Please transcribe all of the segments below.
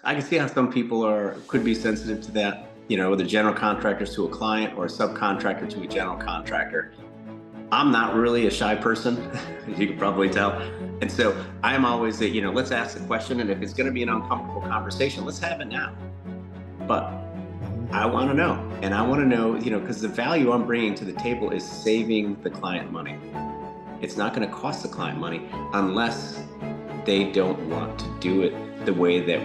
I can see how some people could be sensitive to that, whether general contractors to a client or a subcontractor to a general contractor. I'm not really a shy person, as you can probably tell. And so I'm always let's ask the question. And if it's going to be an uncomfortable conversation, let's have it now. But I want to know, and I want to know, because the value I'm bringing to the table is saving the client money. It's not going to cost the client money unless they don't want to do it the way that,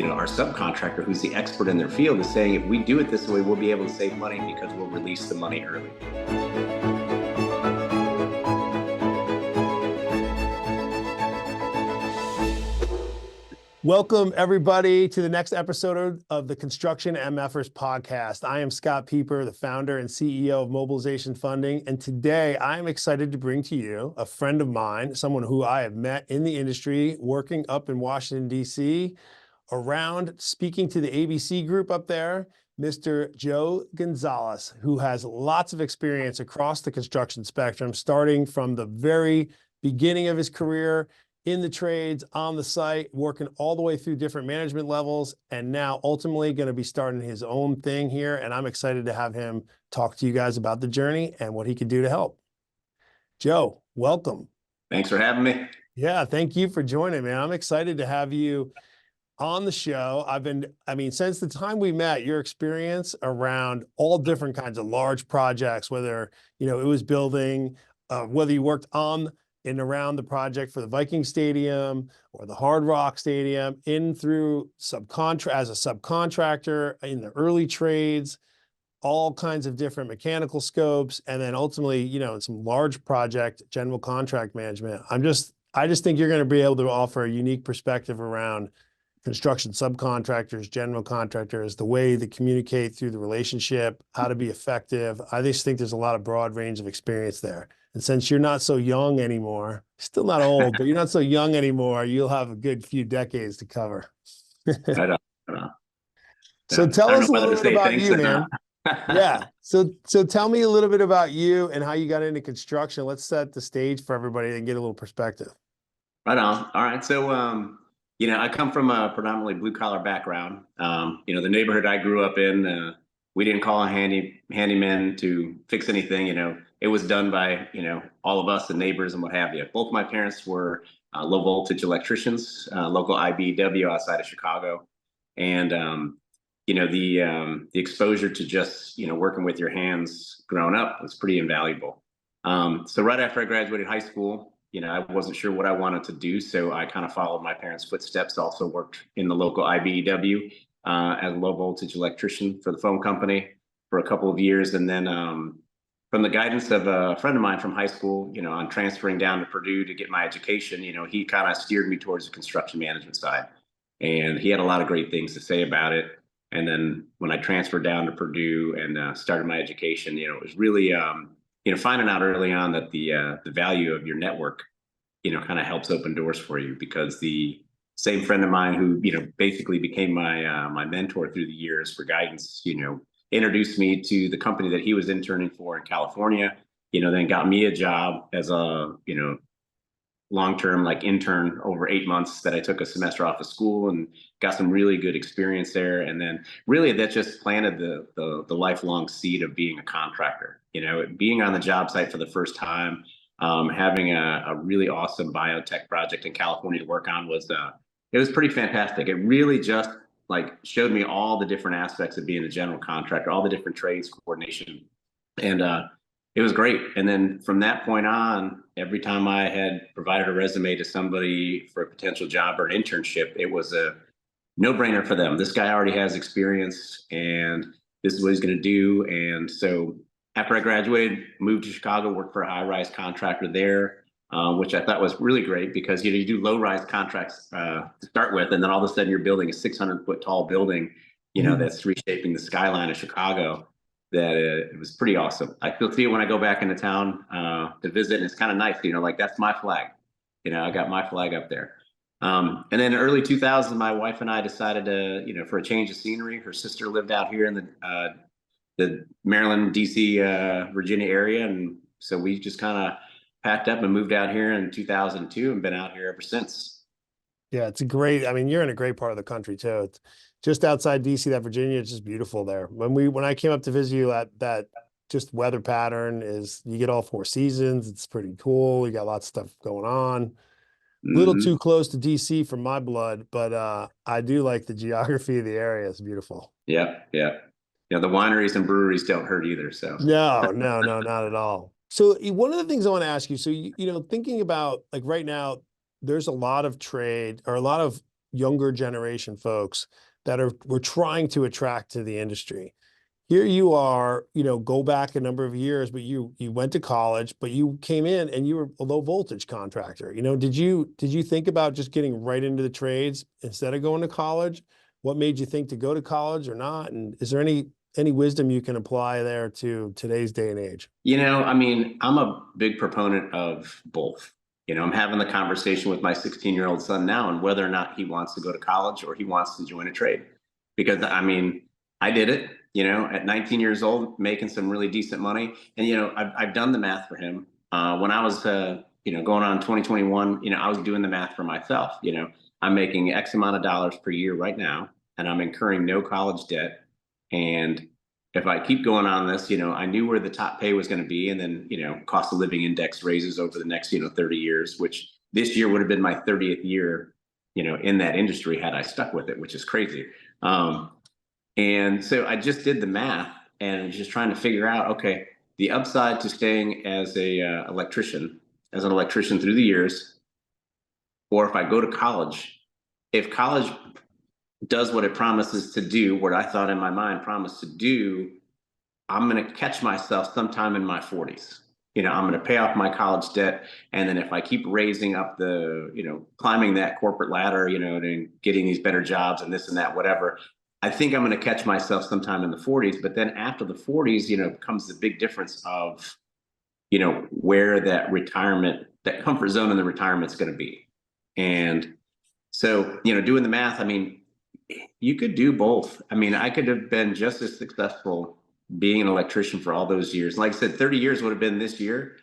our subcontractor, who's the expert in their field, is saying, if we do it this way, we'll be able to save money because we'll release the money early. Welcome, everybody, to the next episode of the Construction MF'ers podcast. I am Scott Peper, the founder and CEO of Mobilization Funding. And today I'm excited to bring to you a friend of mine, someone who I have met in the industry, working up in Washington, D.C., around speaking to the ABC group up there, Mr. Joe Gonzalez, who has lots of experience across the construction spectrum, starting from the very beginning of his career in the trades, on the site, working all the way through different management levels, and now ultimately going to be starting his own thing here. And I'm excited to have him talk to you guys about the journey and what he can do to help. Joe, welcome. Thanks for having me. Yeah, thank you for joining me. I'm excited to have you on the show. Since the time we met, your experience around all different kinds of large projects, whether, it was building, whether you worked on and around the project for the Vikings Stadium or the Hard Rock Stadium, in through as a subcontractor in the early trades, all kinds of different mechanical scopes, and then ultimately, some large project general contract management. I just think you're going to be able to offer a unique perspective around construction subcontractors, general contractors, the way they communicate through the relationship, how to be effective. I just think there's a lot of broad range of experience there. And since you're not so young anymore, still not old, but you're not so young anymore, you'll have a good few decades to cover. I don't know. So tell us a little bit about you, man. Yeah. So tell me a little bit about you and how you got into construction. Let's set the stage for everybody and get a little perspective. Right on. All right. So, I come from a predominantly blue collar background. The neighborhood I grew up in, we didn't call a handyman to fix anything. It was done by, all of us, the neighbors and what have you. Both my parents were low voltage electricians, local IBEW outside of Chicago. And, the exposure to just, working with your hands growing up was pretty invaluable. So right after I graduated high school, I wasn't sure what I wanted to do. So I kind of followed my parents' footsteps, also worked in the local IBEW as a low voltage electrician for the phone company for a couple of years. And then from the guidance of a friend of mine from high school, on transferring down to Purdue to get my education, he kind of steered me towards the construction management side. And he had a lot of great things to say about it. And then when I transferred down to Purdue and started my education, it was really, finding out early on that the value of your network, kind of helps open doors for you, because the same friend of mine who, basically became my mentor through the years for guidance, introduced me to the company that he was interning for in California, then got me a job as a, long-term intern over 8 months that I took a semester off of school and got some really good experience there. And then really that just planted the lifelong seed of being a contractor, being on the job site for the first time, having a really awesome biotech project in California to work on it was pretty fantastic. It really just showed me all the different aspects of being a general contractor, all the different trades coordination. And it was great. And then from that point on, every time I had provided a resume to somebody for a potential job or an internship, it was a no-brainer for them. This guy already has experience and this is what he's going to do. And so after I graduated, moved to Chicago, worked for a high-rise contractor there, which I thought was really great because, you do low-rise contracts to start with, and then all of a sudden you're building a 600-foot tall building, that's reshaping the skyline of Chicago. That it was pretty awesome. I still see it when I go back into town to visit, and it's kind of nice, that's my flag. I got my flag up there. And then in early 2000, my wife and I decided to, for a change of scenery. Her sister lived out here in the Maryland, DC, Virginia area, and so we just kind of packed up and moved out here in 2002 and been out here ever since. Yeah, it's a great, I mean, you're in a great part of the country too. It's just outside DC, that Virginia, it's just beautiful there. When I came up to visit you, that just weather pattern is, you get all four seasons. It's pretty cool. You got lots of stuff going on. Little Hmm. too close to DC for my blood, but I do like the geography of the area. It's beautiful. Yep, yep. The wineries and breweries don't hurt either. So No, no, no, not at all. So one of the things I want to ask you, so thinking about like right now, there's a lot of trade or a lot of younger generation folks that we're trying to attract to the industry. Here you are, go back a number of years, but you went to college, but you came in and you were a low voltage contractor. Did you think about just getting right into the trades instead of going to college? What made you think to go to college or not? And is there any wisdom you can apply there to today's day and age? I mean, I'm a big proponent of both. I'm having the conversation with my 16-year-old son now and whether or not he wants to go to college or he wants to join a trade. Because I mean, I did it, at 19 years old, making some really decent money. And, I've done the math for him. When I was, going on 2021, I was doing the math for myself. I'm making X amount of dollars per year right now, and I'm incurring no college debt. And if I keep going on this, I knew where the top pay was going to be. And then, cost of living index raises over the next, 30 years, which this year would have been my 30th year, in that industry had I stuck with it, which is crazy. And so I just did the math and just trying to figure out, okay, the upside to staying as as an electrician through the years, or if I go to college, if college does what it promises to do, what I thought in my mind promised to do, I'm going to catch myself sometime in my 40s. I'm going to pay off my college debt. And then if I keep raising up climbing that corporate ladder, and getting these better jobs and this and that, whatever, I think I'm going to catch myself sometime in the 40s. But then after the 40s, comes the big difference of, where that comfort zone in the retirement is going to be. And so, doing the math, I mean, you could do both. I mean, I could have been just as successful being an electrician for all those years. Like I said, 30 years would have been this year.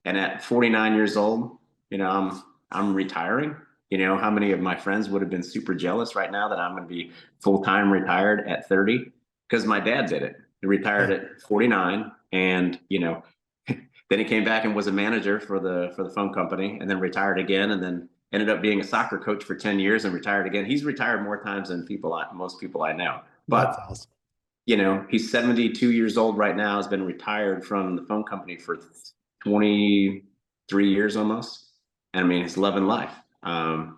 And at 49 years old, I'm retiring. How many of my friends would have been super jealous right now that I'm going to be full-time retired at 30? Because my dad did it. He retired at 49, and then he came back and was a manager for the phone company, and then retired again, and then ended up being a soccer coach for 10 years and retired again. He's retired more times than most people I know. That's But awesome. he's 72 years old right now, has been retired from the phone company for 23 years almost. And I mean, he's loving life. So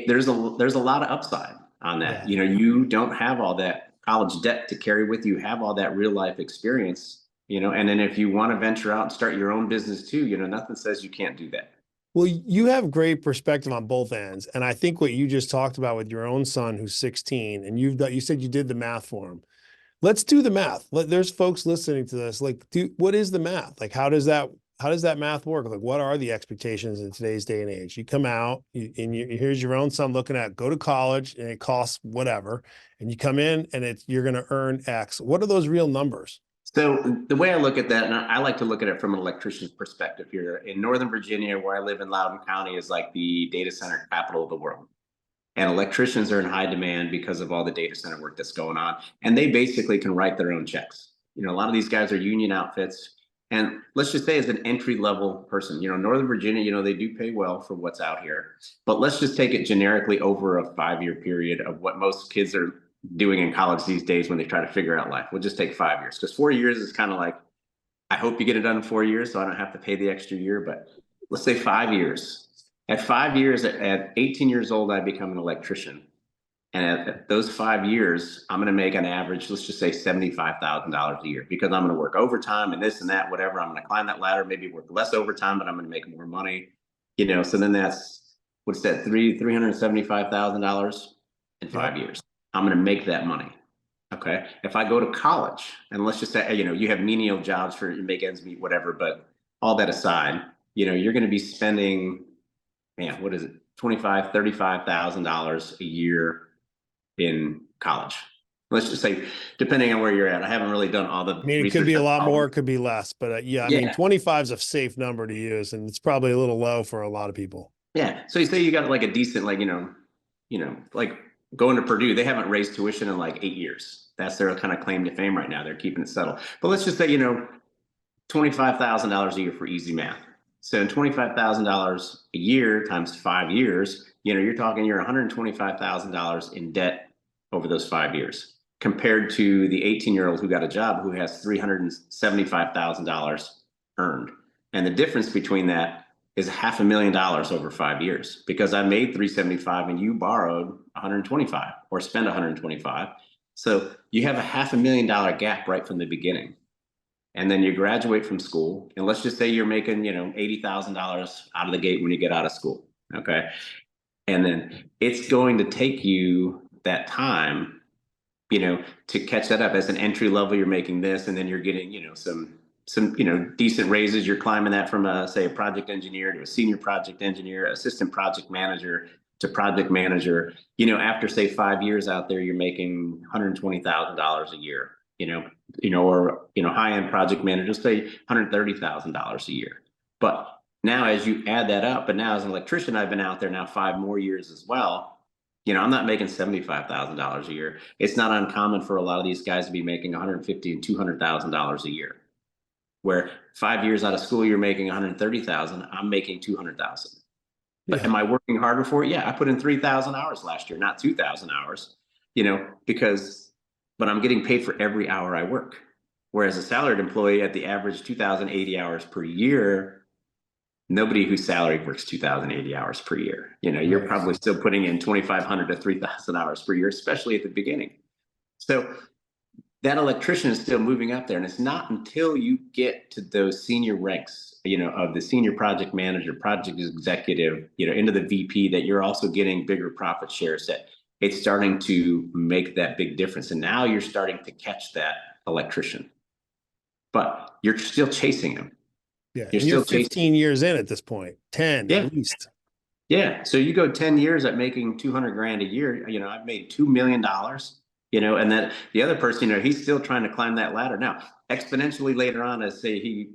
there's a lot of upside on that. Yeah. You don't have all that college debt to carry with you, have all that real life experience, and then if you want to venture out and start your own business too, nothing says you can't do that. Well, you have great perspective on both ends. And I think what you just talked about with your own son who's 16, and you said you did the math for him. Let's do the math. There's folks listening to this. Like, what is the math? Like, how does that math work? Like, what are the expectations in today's day and age? You come out here's your own son looking at go to college and it costs whatever. And you come in and you're going to earn X. What are those real numbers? So the way I look at that, and I like to look at it from an electrician's perspective here, in Northern Virginia, where I live in Loudoun County, is like the data center capital of the world. And electricians are in high demand because of all the data center work that's going on. And they basically can write their own checks. A lot of these guys are union outfits. And let's just say as an entry level person, Northern Virginia, they do pay well for what's out here. But let's just take it generically over a 5-year period of what most kids are doing in college these days when they try to figure out life. We'll just take 5 years, because 4 years is kind of like, I hope you get it done in 4 years so I don't have to pay the extra year. But let's say 5 years. At 5 years, at 18 years old, I become an electrician. And at those 5 years, I'm going to make an average, let's just say $75,000 a year, because I'm going to work overtime and this and that, whatever. I'm going to climb that ladder, maybe work less overtime, but I'm going to make more money. So then what's that, $375,000 in 5 years. I'm going to make that money. Okay. If I go to college, and let's just say, you have menial jobs for make ends meet, whatever, but all that aside, you're going to be spending, man, what is it? $35,000 a year in college. Let's just say, depending on where you're at. I haven't really done all the I mean, it could research be a on lot all more, of it could be less, but yeah, I Yeah. mean, 25 is a safe number to use, and it's probably a little low for a lot of people. Yeah. So you say you got like a decent, like, like going to Purdue, they haven't raised tuition in like 8 years. That's their kind of claim to fame right now. They're keeping it settled. But let's just say, $25,000 a year for easy math. So $25,000 a year times 5 years, you're talking you're $125,000 in debt over those 5 years, compared to the 18-year-old who got a job who has $375,000 earned. And the difference between that is $500,000 over 5 years, because I made 375 and you borrowed 125 or spent 125. So you have a $500,000 gap right from the beginning. And then you graduate from school, and let's just say you're making, $80,000 out of the gate when you get out of school. Okay. And then it's going to take you that time, to catch that up. As an entry level, you're making this, and then you're getting, some, decent raises. You're climbing that from say a project engineer to a senior project engineer, assistant project manager to project manager. After say 5 years out there, you're making $120,000 a year, or high-end project managers say $130,000 a year. But now as you add that up, but now as an electrician, I've been out there now 5 more years as well. I'm not making $75,000 a year. It's not uncommon for a lot of these guys to be making $150,000 and $200,000 a year. Where 5 years out of school, you're making $130,000. I'm making $200,000. But Yeah. am I working harder for it? Yeah, I put in 3,000 hours last year, not 2,000 hours. But I'm getting paid for every hour I work. Whereas a salaried employee at the average 2,080 hours per year, nobody whose salary works 2,080 hours per year. You're Right. probably still putting in 2,500 to 3,000 hours per year, especially at the beginning. So that electrician is still moving up there. And it's not until you get to those senior ranks, of the senior project manager, project executive, into the VP, that you're also getting bigger profit shares, that it's starting to make that big difference. And now you're starting to catch that electrician, but you're still chasing him. Yeah. You're And you're still chasing. 15 years in at this point, 10 Yeah. at least. Yeah. So you go 10 years at making 200 grand a year, I've made $2 million, and then the other person, he's still trying to climb that ladder. Now, exponentially later on, as say he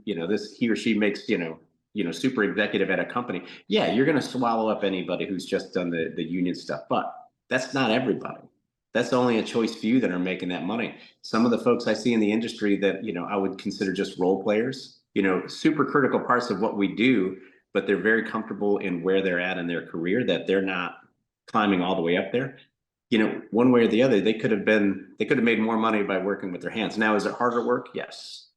or she makes, super executive at a company. Yeah, you're going to swallow up anybody who's just done the union stuff, but that's not everybody. That's only a choice few that are making that money. Some of the folks I see in the industry that, I would consider just role players, super critical parts of what we do, but they're very comfortable in where they're at in their career, that they're not climbing all the way up there. One way or the other, they could have made more money by working with their hands. Now, is it harder work? Yes,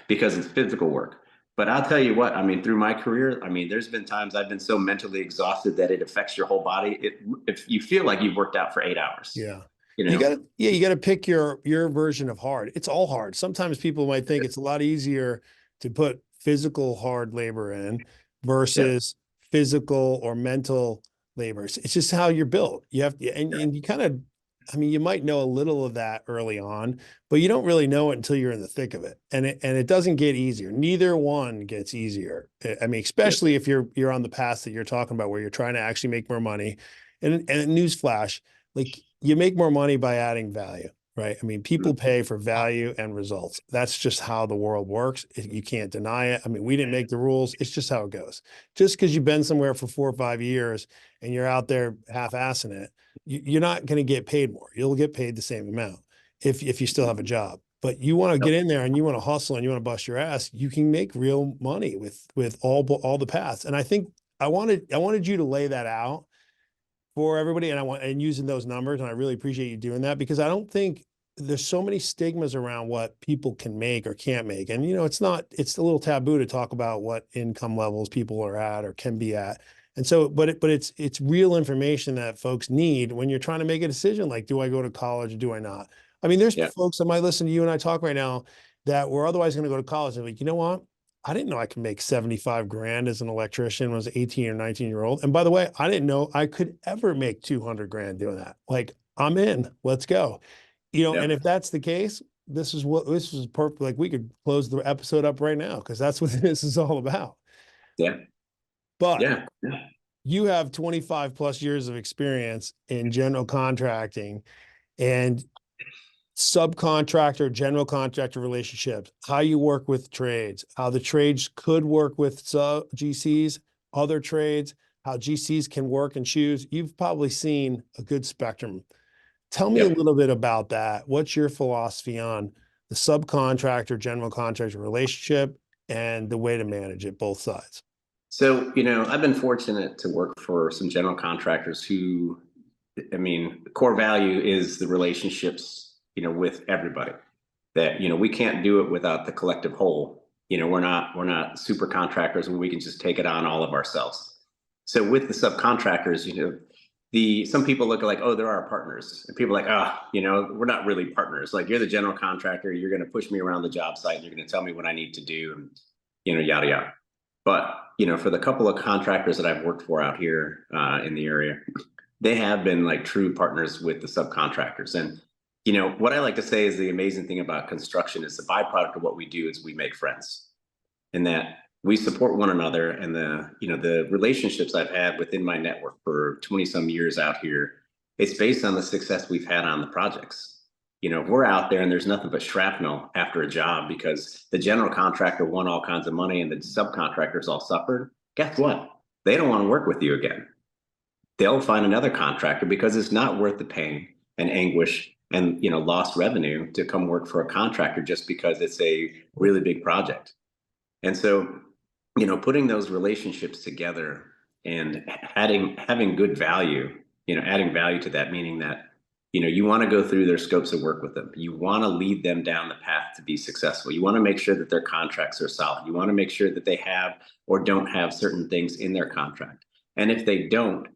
because it's physical work. But I'll tell you what, through my career, there's been times I've been so mentally exhausted that it affects your whole body. If you feel like you've worked out for 8 hours. Yeah. You know? You gotta pick your version of hard. It's all hard. Sometimes people might think it's a lot easier to put physical hard labor in versus physical or mental labor. It's just how you're built. You have to, and you kind of, you might know a little of that early on, but you don't really know it until you're in the thick of it. And it doesn't get easier. Neither one gets easier. Especially if you're on the path that you're talking about, where you're trying to actually make more money. And newsflash, like, you make more money by adding value, right? People pay for value and results. That's just how the world works. You can't deny it. We didn't make the rules. It's just how it goes. Just because you've been somewhere for 4 or 5 years and you're out there half-assing it, you're not going to get paid more. You'll get paid the same amount if you still have a job. But you want to get in there and you want to hustle and you want to bust your ass, you can make real money with all the paths. And I think I wanted you to lay that out for everybody, and using those numbers, and I really appreciate you doing that, because I don't think there's so many stigmas around what people can make or can't make. And it's a little taboo to talk about what income levels people are at or can be at. And so, but it's real information that folks need when you're trying to make a decision, like, do I go to college or do I not? There's folks that might listen to you and I talk right now that were otherwise going to go to college and like, you know what? I didn't know I could make 75 grand as an electrician when I was 18 or 19-year-old. And by the way, I didn't know I could ever make 200 grand doing that. Like, I'm in, let's go. And if that's the case, this is perfect. Like, we could close the episode up right now, because that's what this is all about. Yeah. But you have 25 plus years of experience in general contracting and subcontractor, general contractor relationships, how you work with trades, how the trades could work with GCs, other trades, how GCs can work and choose. You've probably seen a good spectrum. Tell me a Yep. little bit about that. What's your philosophy on the subcontractor, general contractor relationship and the way to manage it, both sides? So, I've been fortunate to work for some general contractors who, I mean, the core value is the relationships, with everybody. That, we can't do it without the collective whole. We're not super contractors where we can just take it on all of ourselves. So with the subcontractors, some people look like, oh, they're our partners. And people are like, we're not really partners. Like, you're the general contractor, you're going to push me around the job site, and you're going to tell me what I need to do, and, yada, yada. But, for the couple of contractors that I've worked for out here in the area, they have been like true partners with the subcontractors. And, what I like to say is the amazing thing about construction is the byproduct of what we do is we make friends, and that we support one another. And the relationships I've had within my network for 20 some years out here, it's based on the success we've had on the projects. If we're out there and there's nothing but shrapnel after a job because the general contractor won all kinds of money and the subcontractors all suffered, guess what? They don't want to work with you again. They'll find another contractor because it's not worth the pain and anguish and lost revenue to come work for a contractor just because it's a really big project. And so, putting those relationships together and having good value, adding value to that, meaning that, you want to go through their scopes of work with them. You want to lead them down the path to be successful. You want to make sure that their contracts are solid. You want to make sure that they have or don't have certain things in their contract. And if they don't,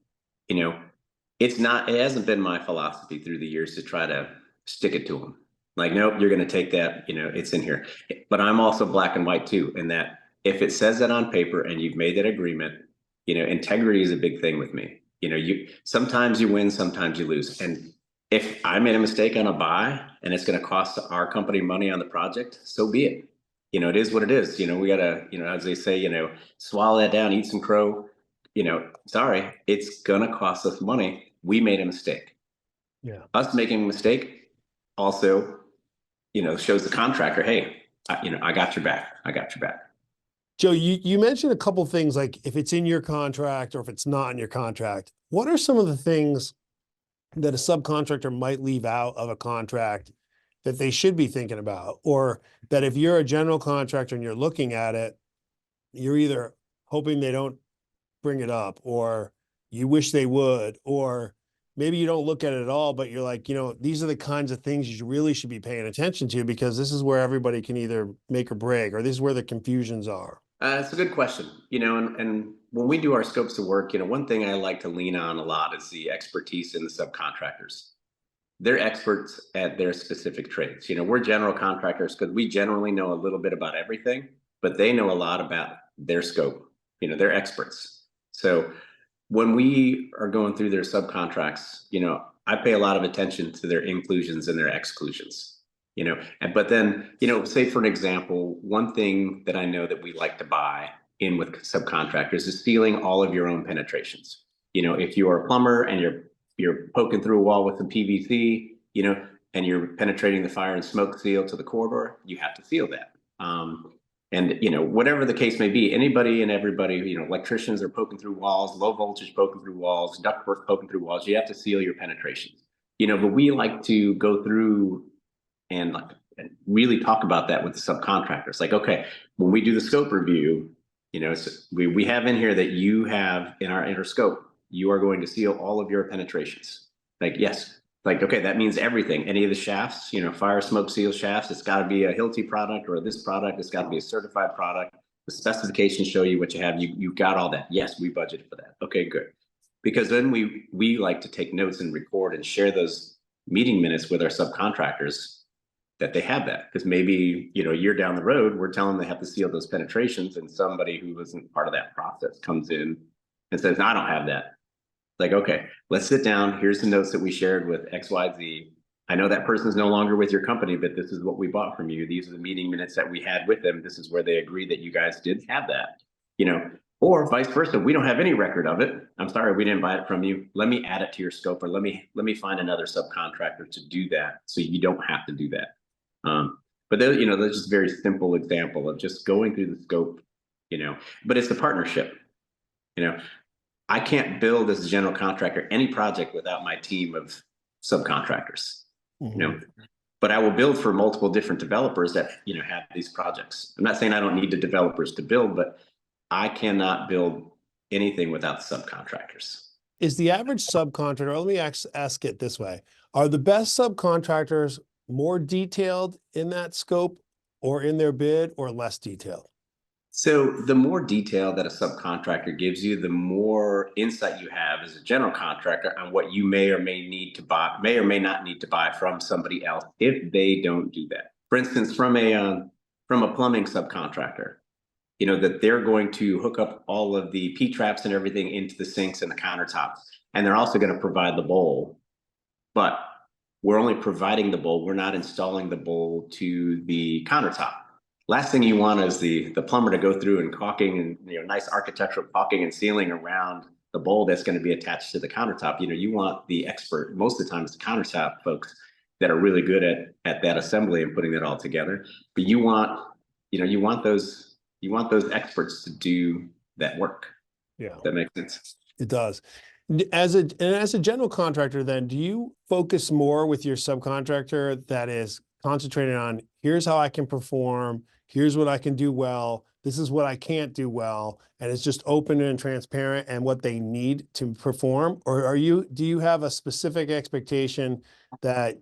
it hasn't been my philosophy through the years to try to stick it to them. Like, nope, you're going to take that, it's in here. But I'm also black and white too, in that if it says that on paper and you've made that agreement, integrity is a big thing with me. Sometimes you win, sometimes you lose. And if I made a mistake on a buy and it's going to cost our company money on the project, so be it. It is what it is. We got to, as they say, swallow that down, eat some crow. Sorry, it's going to cost us money. We made a mistake. Yeah. Us making a mistake also, shows the contractor, hey, I got your back. I got your back. Joe, you mentioned a couple of things, like if it's in your contract or if it's not in your contract. What are some of the things that a subcontractor might leave out of a contract that they should be thinking about? Or that if you're a general contractor and you're looking at it, you're either hoping they don't bring it up, or you wish they would, or maybe you don't look at it at all, but you're like, these are the kinds of things you really should be paying attention to, because this is where everybody can either make or break, or this is where the confusions are. It's a good question, and when we do our scopes of work, one thing I like to lean on a lot is the expertise in the subcontractors. They're experts at their specific trades. We're general contractors because we generally know a little bit about everything, but they know a lot about their scope. They're experts. So when we are going through their subcontracts, I pay a lot of attention to their inclusions and their exclusions. But then, say for an example, one thing that I know that we like to buy in with subcontractors is sealing all of your own penetrations. If you are a plumber and you're poking through a wall with some PVC, and you're penetrating the fire and smoke seal to the corridor, you have to seal that. And whatever the case may be, anybody and everybody, electricians are poking through walls, low voltage poking through walls, ductwork poking through walls. You have to seal your penetrations. But we like to go through and really talk about that with the subcontractors. Like, okay, when we do the scope review, we have in here that you have in our scope, you are going to seal all of your penetrations. Like, yes. Like, okay, that means everything. Any of the shafts, fire smoke seal shafts, it's got to be a Hilti product or this product. It's got to be a certified product. The specifications show you what you have. You've got all that. Yes, we budgeted for that. Okay, good. Because then we like to take notes and record and share those meeting minutes with our subcontractors that they have that. Because maybe, a year down the road, we're telling them they have to seal those penetrations, and somebody who wasn't part of that process comes in and says, no, I don't have that. Like, okay, let's sit down. Here's the notes that we shared with XYZ. I know that person's no longer with your company, but this is what we bought from you. These are the meeting minutes that we had with them. This is where they agreed that you guys did have that, or vice versa. We don't have any record of it. I'm sorry, we didn't buy it from you. Let me add it to your scope, or let me find another subcontractor to do that, so you don't have to do that. But that's just a very simple example of just going through the scope, but it's the partnership, I can't build as a general contractor any project without my team of subcontractors, you know, but I will build for multiple different developers that, have these projects. I'm not saying I don't need the developers to build, but I cannot build anything without the subcontractors. Is the average subcontractor, let me ask it this way. Are the best subcontractors more detailed in that scope or in their bid, or less detailed? So the more detail that a subcontractor gives you, the more insight you have as a general contractor on what you may or may need to buy, may or may not need to buy from somebody else if they don't do that. For instance, from a plumbing subcontractor, that they're going to hook up all of the P-traps and everything into the sinks and the countertops, and they're also going to provide the bowl, but we're only providing the bowl. We're not installing the bowl to the countertop. Last thing you want is the plumber to go through and caulking and nice architectural caulking and sealing around the bowl that's going to be attached to the countertop. You want the expert, most of the time it's the countertop folks that are really good at that assembly and putting it all together. But you want those experts to do that work. Yeah, that makes sense. it does. As a general contractor, then, do you focus more with your subcontractor that is concentrated on, here's how I can perform, here's what I can do well, this is what I can't do well, and it's just open and transparent and what they need to perform? Or do you have a specific expectation that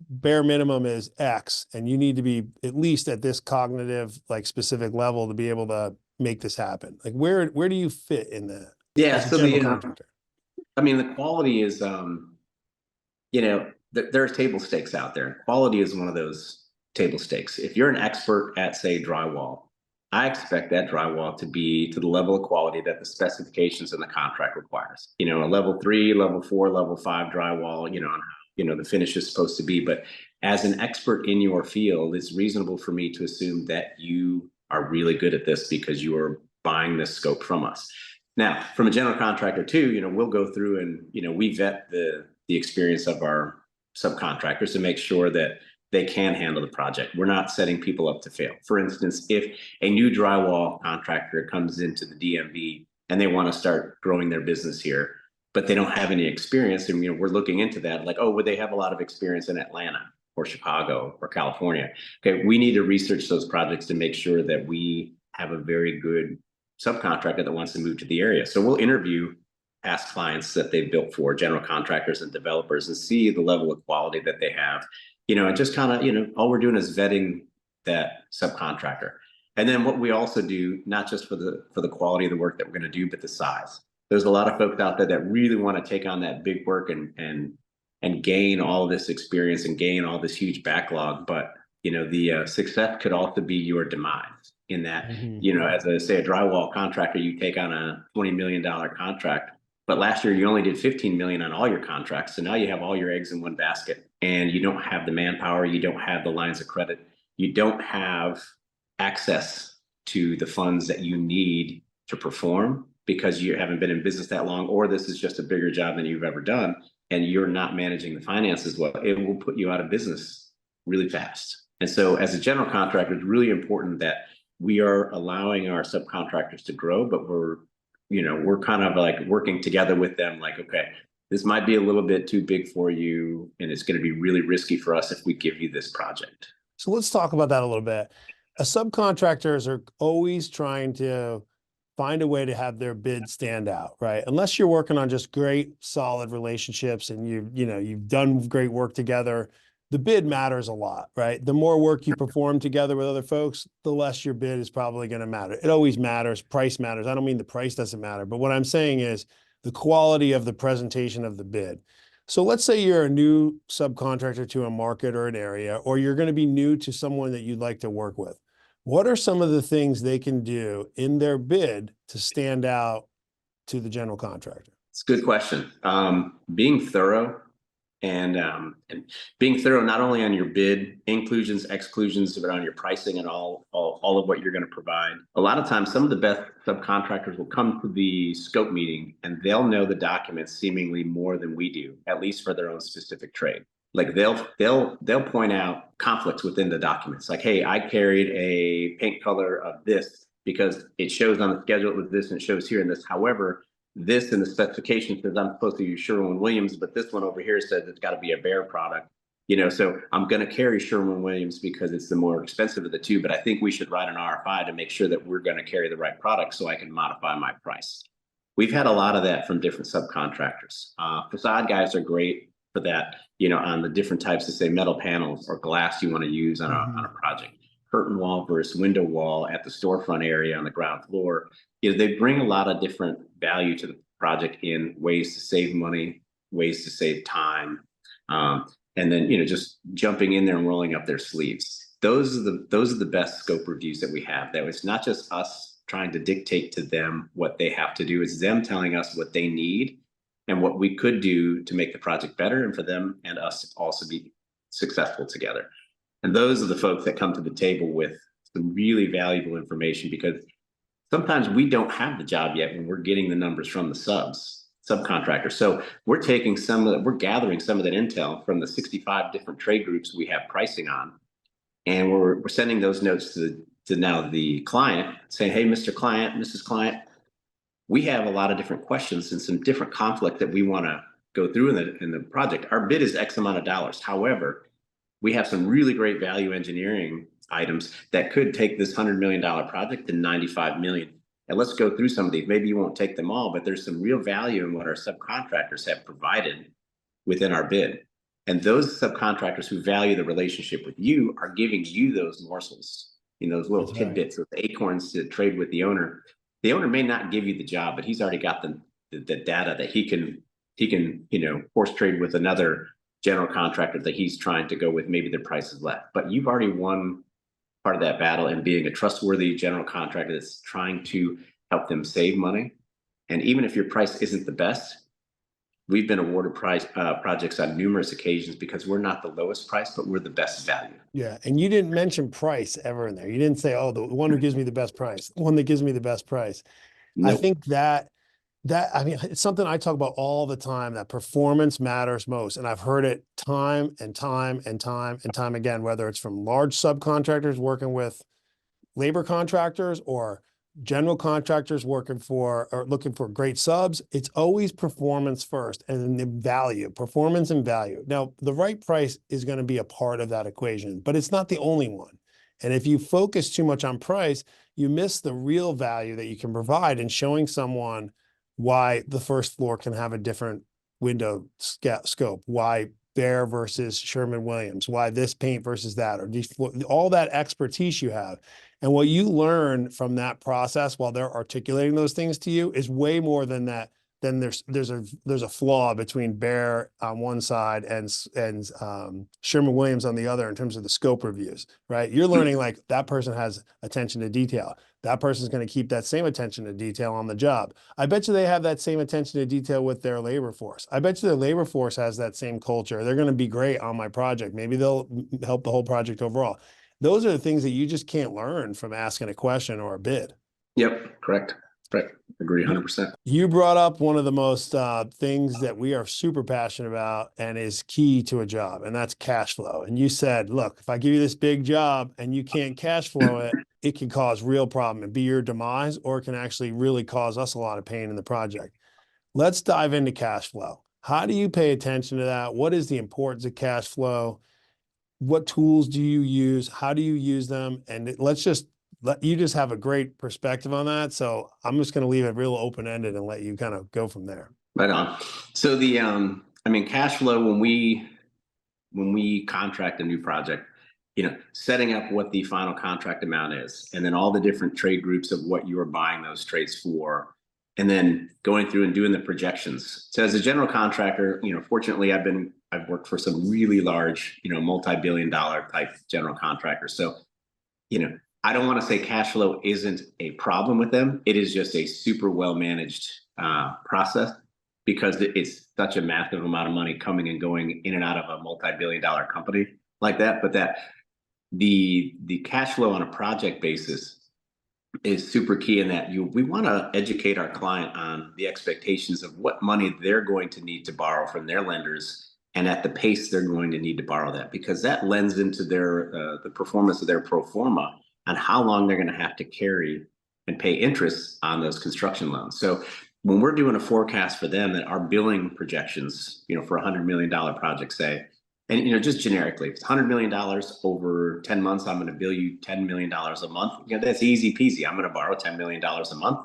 bare minimum is X and you need to be at least at this cognitive, like, specific level to be able to make this happen? Like, where do you fit in that? Yeah. As a So general contractor? the quality is, there's table stakes out there. Quality is one of those table stakes. If you're an expert at, say, drywall, I expect that drywall to be to the level of quality that the specifications in the contract requires. A level 3, level 4, level 5 drywall, on the finish is supposed to be. But as an expert in your field, it's reasonable for me to assume that you are really good at this because you are buying this scope from us. Now, from a general contractor too, we'll go through and, we vet the experience of our subcontractors to make sure that they can handle the project. We're not setting people up to fail. For instance, if a new drywall contractor comes into the DMV and they want to start growing their business here, but they don't have any experience, and we're looking into that, like, oh, would they have a lot of experience in Atlanta or Chicago or California? Okay, we need to research those projects to make sure that we have a very good subcontractor that wants to move to the area. So we'll interview past clients that they've built for, general contractors and developers, and see the level of quality that they have, and just kind of, all we're doing is vetting that subcontractor. And then what we also do, not just for the quality of the work that we're going to do, but the size. There's a lot of folks out there that really want to take on that big work and gain all this experience and gain all this huge backlog. But, the success could also be your demise in that, as a drywall contractor, you take on a $20 million contract, but last year you only did 15 million on all your contracts. So now you have all your eggs in one basket, and you don't have the manpower, you don't have the lines of credit, you don't have access to the funds that you need to perform because you haven't been in business that long, or this is just a bigger job than you've ever done, and you're not managing the finances well. It will put you out of business really fast. And so as a general contractor, it's really important that we are allowing our subcontractors to grow, but we're kind of like working together with them, like, okay, this might be a little bit too big for you, and it's going to be really risky for us if we give you this project. So let's talk about that a little bit. Subcontractors are always trying to find a way to have their bid stand out, right? Unless you're working on just great, solid relationships and you've done great work together, the bid matters a lot, right? The more work you perform together with other folks, the less your bid is probably going to matter. It always matters. Price matters. I don't mean the price doesn't matter, but what I'm saying is the quality of the presentation of the bid. So let's say you're a new subcontractor to a market or an area, or you're going to be new to someone that you'd like to work with. What are some of the things they can do in their bid to stand out to the general contractor? It's a good question. Being thorough and being thorough not only on your bid, inclusions, exclusions, but on your pricing and all of what you're going to provide. A lot of times, some of the best subcontractors will come to the scope meeting and they'll know the documents seemingly more than we do, at least for their own specific trade. Like they'll point out conflicts within the documents. Like, hey, I carried a paint color of this because it shows on the schedule with this and it shows here in this. However, this in the specification says I'm supposed to use Sherwin-Williams, but this one over here says it's got to be a Behr product. So I'm going to carry Sherwin-Williams because it's the more expensive of the two, but I think we should write an RFI to make sure that we're going to carry the right product so I can modify my price. We've had a lot of that from different subcontractors. Facade guys are great for that, on the different types of, say, metal panels or glass you want to use on a project. Curtain wall versus window wall at the storefront area on the ground floor. They bring a lot of different value to the project in ways to save money, ways to save time. And then, just jumping in there and rolling up their sleeves. Those are the best scope reviews that we have. That it's not just us trying to dictate to them what they have to do. It's them telling us what they need and what we could do to make the project better and for them and us to also be successful together. And those are the folks that come to the table with some really valuable information, because sometimes we don't have the job yet when we're getting the numbers from the subcontractor. So we're taking we're gathering some of that intel from the 65 different trade groups we have pricing on. And we're sending those notes to now the client saying, hey, Mr. Client, Mrs. Client, we have a lot of different questions and some different conflict that we want to go through in the project. Our bid is X amount of dollars. However, we have some really great value engineering items that could take this $100 million project to $95 million. And let's go through some of these. Maybe you won't take them all, but there's some real value in what our subcontractors have provided within our bid. And those subcontractors who value the relationship with you are giving you those morsels, those little tidbits, those acorns to trade with the owner. The owner may not give you the job, but he's already got the data that he can horse trade with another general contractor that he's trying to go with. Maybe their price is less, but you've already won part of that battle and being a trustworthy general contractor that's trying to help them save money. And even if your price isn't the best, we've been awarded projects on numerous occasions because we're not the lowest price, but we're the best value. Yeah. And you didn't mention price ever in there. You didn't say, oh, the one who gives me the best price, the one that gives me the best price. Nope. I think it's something I talk about all the time, that performance matters most. And I've heard it time and time and time and time again, whether it's from large subcontractors working with labor contractors or general contractors looking for great subs. It's always performance first and then value, performance and value. Now, the right price is going to be a part of that equation, but it's not the only one. And if you focus too much on price, you miss the real value that you can provide in showing someone why the first floor can have a different window scope, why Behr versus Sherwin-Williams, why this paint versus that, or all that expertise you have. And what you learn from that process while they're articulating those things to you is way more than that. Then there's a flaw between Behr on one side and Sherwin-Williams on the other in terms of the scope reviews, right? You're learning like that person has attention to detail. That person's going to keep that same attention to detail on the job. I bet you they have that same attention to detail with their labor force. I bet you their labor force has that same culture. They're going to be great on my project. Maybe they'll help the whole project overall. Those are the things that you just can't learn from asking a question or a bid. Yep, correct. Right. Agree 100%. You brought up one of the most things that we are super passionate about and is key to a job, and that's cash flow. And you said, look, if I give you this big job and you can't cash flow it, it can cause real problem and be your demise, or it can actually really cause us a lot of pain in the project. Let's dive into cash flow. How do you pay attention to that? What is the importance of cash flow? What tools do you use? How do you use them? And let's just let you just have a great perspective on that. So I'm just going to leave it real open-ended and let you kind of go from there. Right on. So cash flow, when we contract a new project, setting up what the final contract amount is, and then all the different trade groups of what you are buying those trades for, and then going through and doing the projections. So as a general contractor, fortunately I've worked for some really large, multi-billion-dollar type general contractors. So, I don't want to say cash flow isn't a problem with them. It is just a super well-managed process because it's such a massive amount of money coming and going in and out of a multi-billion-dollar company like that. But that the cash flow on a project basis is super key in that we want to educate our client on the expectations of what money they're going to need to borrow from their lenders and at the pace they're going to need to borrow that, because that lends into their the performance of their pro forma on how long they're going to have to carry and pay interest on those construction loans. So when we're doing a forecast for them, that our billing projections, for $100 million project, say, and just generically, if it's $100 million over 10 months, I'm going to bill you $10 million a month. That's easy peasy. I'm going to borrow $10 million a month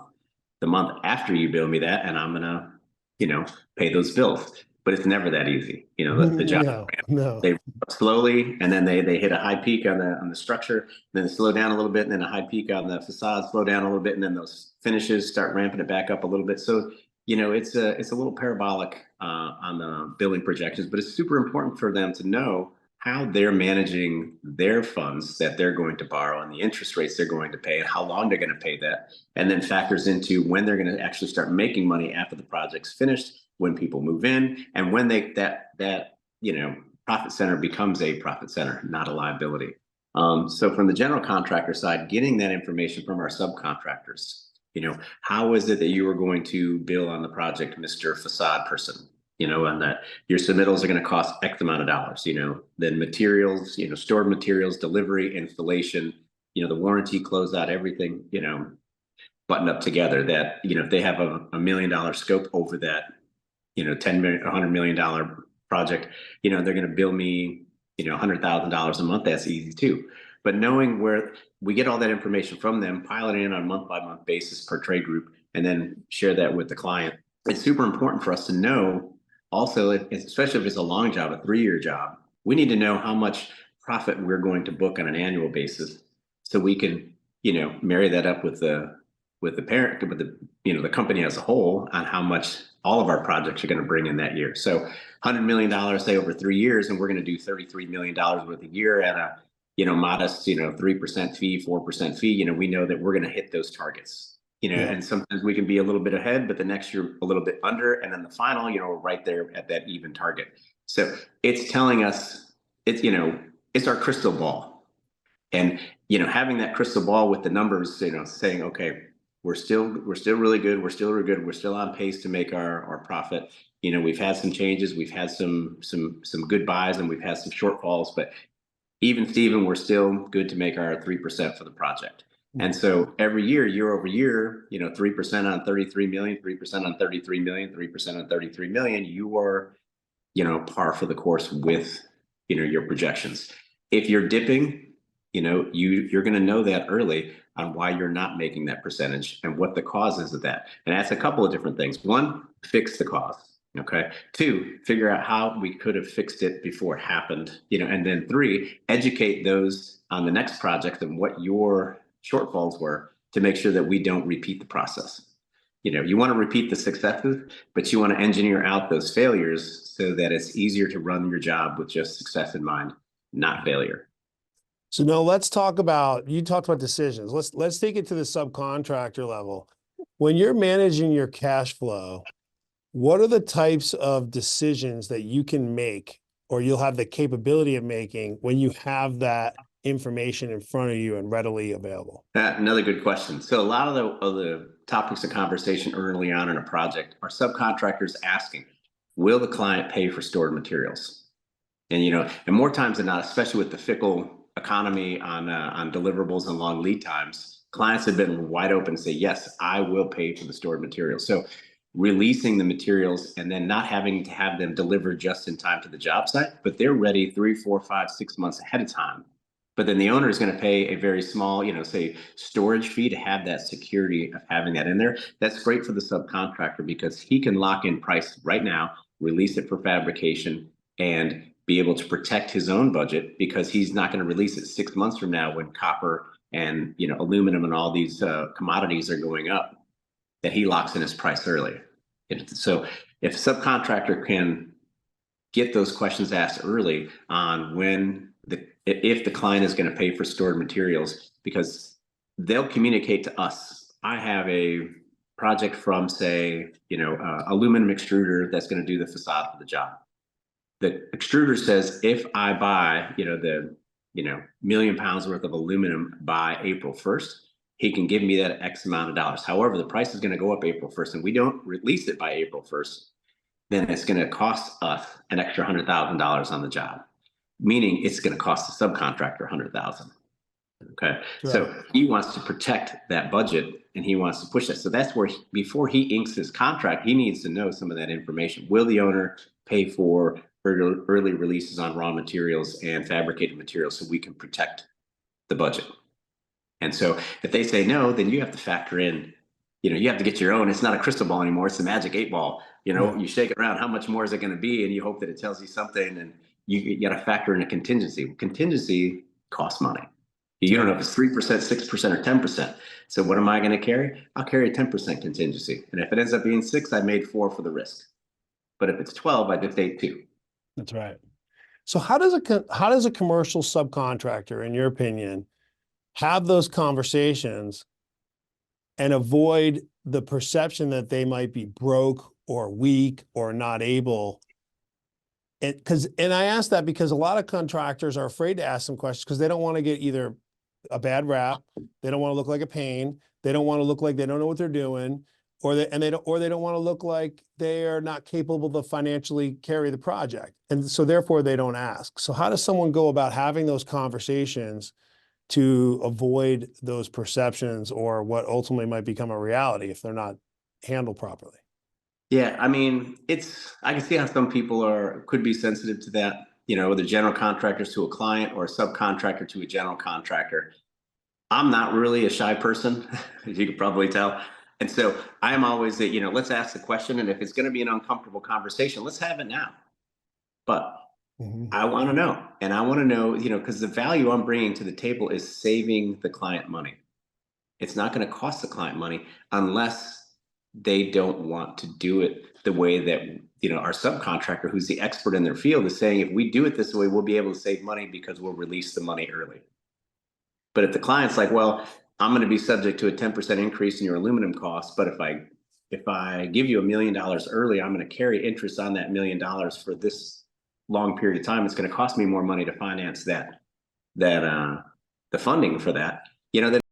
the month after you bill me that, and I'm going to, pay those bills. But it's never that easy. The job, No. they slowly, and then they hit a high peak on the structure, then they slow down a little bit, and then a high peak on the facade, slow down a little bit, and then those finishes start ramping it back up a little bit. So it's a little parabolic on the billing projections, but it's super important for them to know how they're managing their funds that they're going to borrow and the interest rates they're going to pay and how long they're going to pay that, and then factors into when they're going to actually start making money after the project's finished, when people move in, and when that profit center becomes a profit center, not a liability. So from the general contractor side, getting that information from our subcontractors, how is it that you are going to bill on the project, Mr. Facade person? And that your submittals are going to cost X amount of dollars, then materials, stored materials, delivery, installation, the warranty, closeout, everything, buttoned up together, that, if they have a $1 million scope over that, $10 million, $100 million project, they're going to bill me, $100,000 a month. That's easy too. But knowing where we get all that information from them, pilot in on a month-by-month basis per trade group, and then share that with the client. It's super important for us to know also, especially if it's a long job, a 3-year job, we need to know how much profit we're going to book on an annual basis, so we can, marry that up with the parent, with the company as a whole, on how much all of our projects are going to bring in that year. So $100 million, say, over 3 years, and we're going to do $33 million worth a year at a, modest, 3% fee, 4% fee. We know that we're going to hit those targets. And sometimes we can be a little bit ahead, but the next year a little bit under, and then the final, we're right there at that even target. So it's telling us, it's our crystal ball, and having that crystal ball with the numbers, saying, okay, we're still really good, we're still on pace to make our profit. We've had some changes, we've had some good buys, and we've had some shortfalls, but even Steven, we're still good to make our 3% for the project. And so every year over year, 3% on 33 million, 3% on 33 million, 3% on 33 million, you are, par for the course with, your projections. If you're dipping, you're going to know that early on why you're not making that percentage and what the cause is of that. And that's a couple of different things. One, fix the cause. Okay. 2, figure out how we could have fixed it before it happened, and then 3, educate those on the next project and what your shortfalls were, to make sure that we don't repeat the process. You want to repeat the successes, but you want to engineer out those failures so that it's easier to run your job with just success in mind, not failure. So now let's talk about, you talked about decisions. Let's take it to the subcontractor level. When you're managing your cash flow, what are the types of decisions that you can make, or you'll have the capability of making, when you have that information in front of you and readily available? Another good question. So a lot of the topics of conversation early on in a project are subcontractors asking, will the client pay for stored materials? And, and more times than not, especially with the fickle economy on deliverables and long lead times, clients have been wide open to say, yes, I will pay for the stored materials. So releasing the materials and then not having to have them delivered just in time to the job site, but they're ready 3, 4, 5, 6 months ahead of time. But then the owner is going to pay a very small, say, storage fee to have that security of having that in there. That's great for the subcontractor, because he can lock in price right now, release it for fabrication, and be able to protect his own budget, because he's not going to release it 6 months from now when copper and aluminum and all these commodities are going up, that he locks in his price early. So if a subcontractor can get those questions asked early on if the client is going to pay for stored materials, because they'll communicate to us, I have a project from, say, aluminum extruder that's going to do the facade for the job. The extruder says, if I buy, the million pounds worth of aluminum by April 1st, he can give me that X amount of dollars. However, the price is going to go up April 1st, and we don't release it by April 1st, then it's going to cost us an extra $100,000 on the job. Meaning it's going to cost the subcontractor $100,000. Okay. Right. So he wants to protect that budget and he wants to push that. So that's where, before he inks his contract, he needs to know some of that information. Will the owner pay for early releases on raw materials and fabricated materials so we can protect the budget? And so if they say no, then you have to factor in, you have to get your own. It's not a crystal ball anymore. It's the magic 8 ball. Yeah. You shake it around. How much more is it going to be? And you hope that it tells you something. And you got to factor in a contingency. Contingency costs money. You don't know if it's 3%, 6%, or 10%. So what am I going to carry? I'll carry a 10% contingency. And if it ends up being 6, I made 4 for the risk. But if it's 12, I dictate 2. That's right. So how does a commercial subcontractor, in your opinion, have those conversations and avoid the perception that they might be broke or weak or not able? And I ask that because a lot of contractors are afraid to ask some questions because they don't want to get either a bad rap, they don't want to look like a pain, they don't want to look like they don't know what they're doing, or they don't want to look like they are not capable to financially carry the project. And so therefore they don't ask. So how does someone go about having those conversations to avoid those perceptions or what ultimately might become a reality if they're not handled properly? Yeah, I mean, I can see how some people could be sensitive to that, whether general contractors to a client or a subcontractor to a general contractor. I'm not really a shy person, as you can probably tell. And so I'm always that, let's ask the question. And if it's going to be an uncomfortable conversation, let's have it now. But I want to know. And I want to know, because the value I'm bringing to the table is saving the client money. It's not going to cost the client money unless they don't want to do it the way that, our subcontractor, who's the expert in their field, is saying, if we do it this way, we'll be able to save money because we'll release the money early. But if the client's like, well, I'm going to be subject to a 10% increase in your aluminum costs, but if I give you $1 million early, I'm going to carry interest on that $1 million for this long period of time. It's going to cost me more money to finance the funding for that. That